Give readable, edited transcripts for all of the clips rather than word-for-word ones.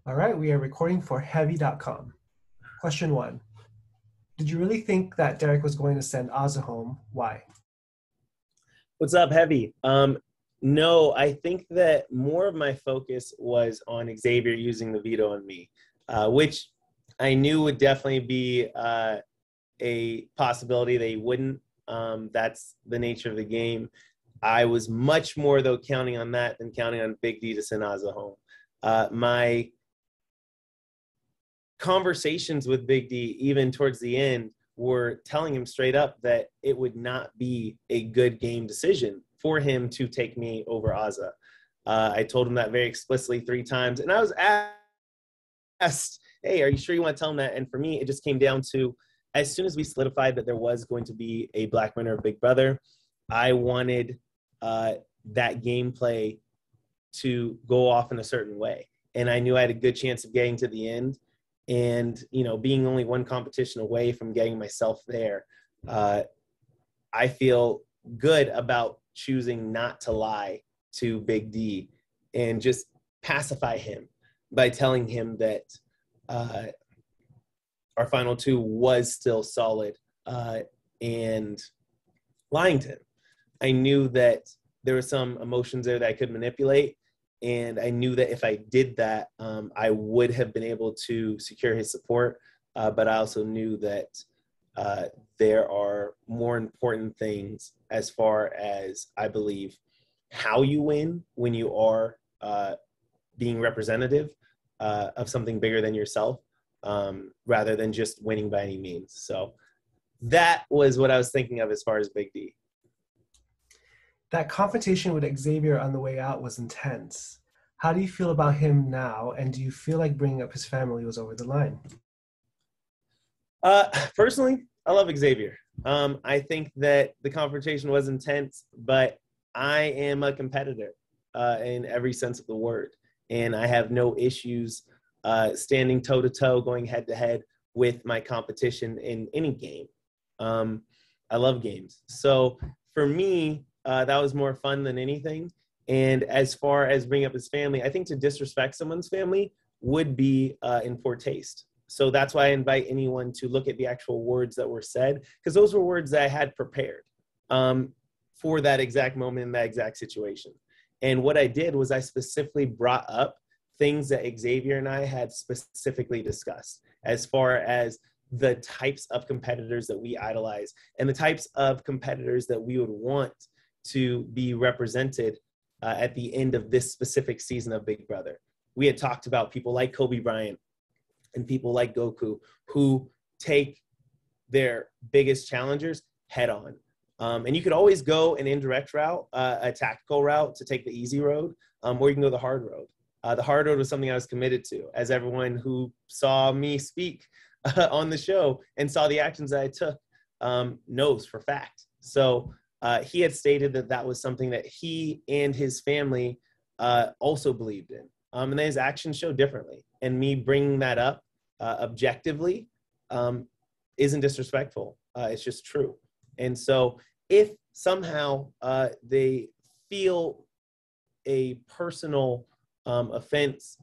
All right, we are recording for heavy.com. Question one. Did you really think that Derek was going to send Ozza home? Why? What's up, Heavy? No, I think that more of my focus was on Xavier using the veto on me, which I knew would definitely be a possibility that he wouldn't. That's the nature of the game. I was much more, though, counting on that than counting on Big D to send Ozza home. My conversations with Big D, even towards the end, were telling him straight up that it would not be a good game decision for him to take me over Ozza. I told him that very explicitly 3 times, and I was asked, "Hey, are you sure you want to tell him that?" And for me, it just came down to, as soon as we solidified that there was going to be a black winner of Big Brother, I wanted that gameplay to go off in a certain way, and I knew I had a good chance of getting to the end. And, being only one competition away from getting myself there, I feel good about choosing not to lie to Big D and just pacify him by telling him that our final two was still solid, and lying to him. I knew that there were some emotions there that I could manipulate. And I knew that if I did that, I would have been able to secure his support. But I also knew that there are more important things as far as, I believe, how you win when you are being representative of something bigger than yourself, rather than just winning by any means. So that was what I was thinking of as far as Big D. That confrontation with Xavier on the way out was intense. How do you feel about him now, and do you feel like bringing up his family was over the line? Personally, I love Xavier. I think that the confrontation was intense, but I am a competitor in every sense of the word. And I have no issues standing toe to toe, going head to head with my competition in any game. I love games. So for me, that was more fun than anything. And as far as bringing up his family, I think to disrespect someone's family would be in poor taste. So that's why I invite anyone to look at the actual words that were said, because those were words that I had prepared for that exact moment in that exact situation. And what I did was I specifically brought up things that Xavier and I had specifically discussed as far as the types of competitors that we idolize and the types of competitors that we would want to be represented at the end of this specific season of Big Brother. We had talked about people like Kobe Bryant and people like Goku who take their biggest challengers head on. And you could always go an indirect route, a tactical route to take the easy road, or you can go the hard road. The hard road was something I was committed to, as everyone who saw me speak on the show and saw the actions that I took knows for fact. So he had stated that that was something that he and his family also believed in. And then his actions showed differently. And me bringing that up objectively isn't disrespectful. It's just true. And so if somehow they feel a personal offense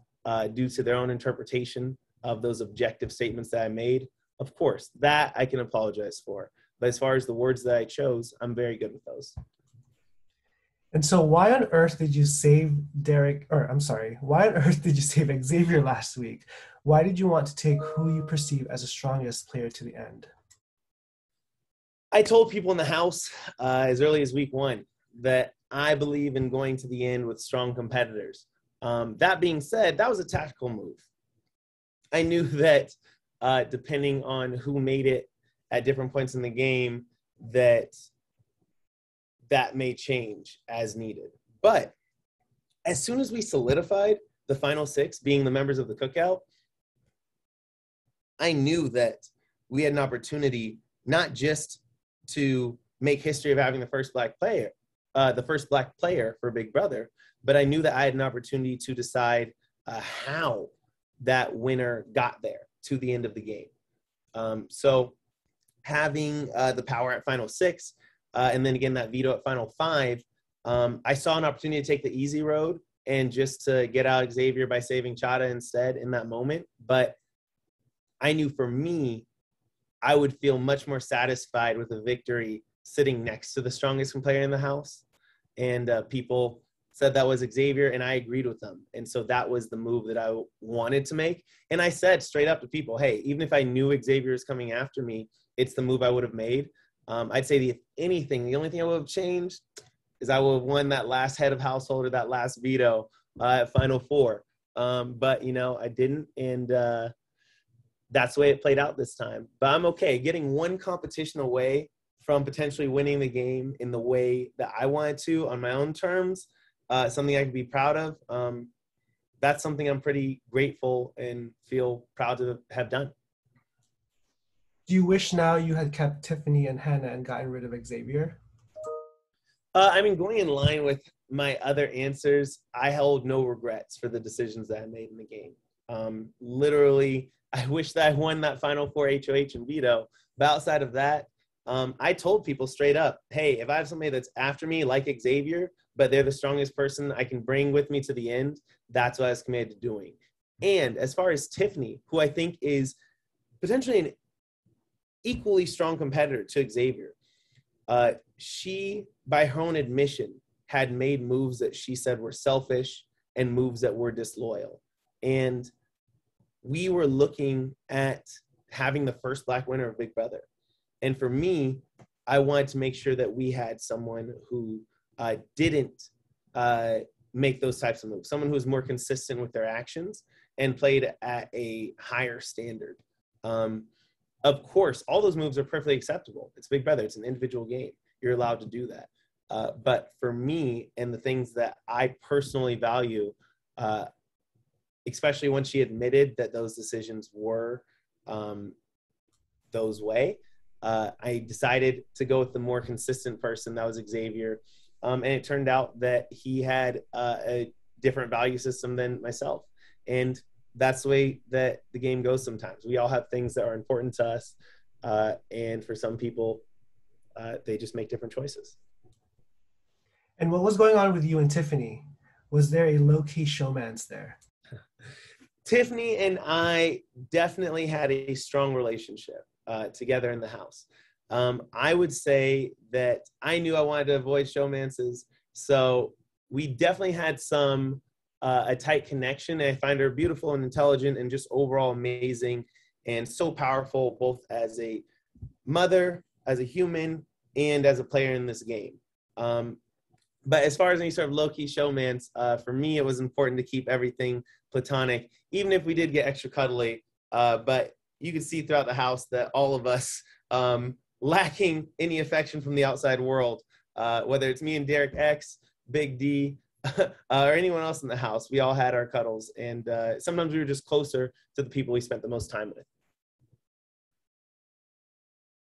due to their own interpretation of those objective statements that I made, of course, that I can apologize for. But as far as the words that I chose, I'm very good with those. And so why on earth did you save why on earth did you save Xavier last week? Why did you want to take who you perceive as the strongest player to the end? I told people in the house as early as week 1 that I believe in going to the end with strong competitors. That being said, that was a tactical move. I knew that depending on who made it at different points in the game, that may change as needed. But as soon as we solidified the final 6 being the members of the cookout, I knew that we had an opportunity not just to make history of having the first black player for Big Brother, but I knew that I had an opportunity to decide how that winner got there to the end of the game. So having the power at final 6, and then again that veto at final 5, I saw an opportunity to take the easy road and just to get out Xavier by saving Chada instead in that moment. But I knew for me, I would feel much more satisfied with a victory sitting next to the strongest player in the house. And people said that was Xavier, and I agreed with them. And so that was the move that I wanted to make. And I said straight up to people, hey, even if I knew Xavier was coming after me, it's the move I would have made. I'd say if anything, the only thing I would have changed is I would have won that last head of household or that last veto at Final Four. But, you know, I didn't. And that's the way it played out this time. But I'm okay getting one competition away from potentially winning the game in the way that I wanted to on my own terms, something I can be proud of. That's something I'm pretty grateful and feel proud to have done. Do you wish now you had kept Tiffany and Hannah and gotten rid of Xavier? I mean, going in line with my other answers, I hold no regrets for the decisions that I made in the game. Literally, I wish that I won that Final Four HOH and veto. But outside of that, I told people straight up, hey, if I have somebody that's after me like Xavier, but they're the strongest person I can bring with me to the end, that's what I was committed to doing. And as far as Tiffany, who I think is potentially an equally strong competitor to Xavier, she, by her own admission, had made moves that she said were selfish and moves that were disloyal. And we were looking at having the first Black winner of Big Brother. And for me, I wanted to make sure that we had someone who didn't make those types of moves, someone who was more consistent with their actions and played at a higher standard. Of course, all those moves are perfectly acceptable. It's Big Brother. It's an individual game. You're allowed to do that. But for me and the things that I personally value, especially when she admitted that those decisions were those way, I decided to go with the more consistent person. That was Xavier. And it turned out that he had a different value system than myself. And that's the way that the game goes sometimes. We all have things that are important to us. And for some people, they just make different choices. And what was going on with you and Tiffany? Was there a low-key showmance there? Tiffany and I definitely had a strong relationship together in the house. I would say that I knew I wanted to avoid showmances. So we definitely had a tight connection. And I find her beautiful and intelligent and just overall amazing and so powerful, both as a mother, as a human, and as a player in this game. But as far as any sort of low-key showmance, for me, it was important to keep everything platonic, even if we did get extra cuddly. But you could see throughout the house that all of us, lacking any affection from the outside world, whether it's me and Derek X, Big D, or anyone else in the house, we all had our cuddles. And sometimes we were just closer to the people we spent the most time with.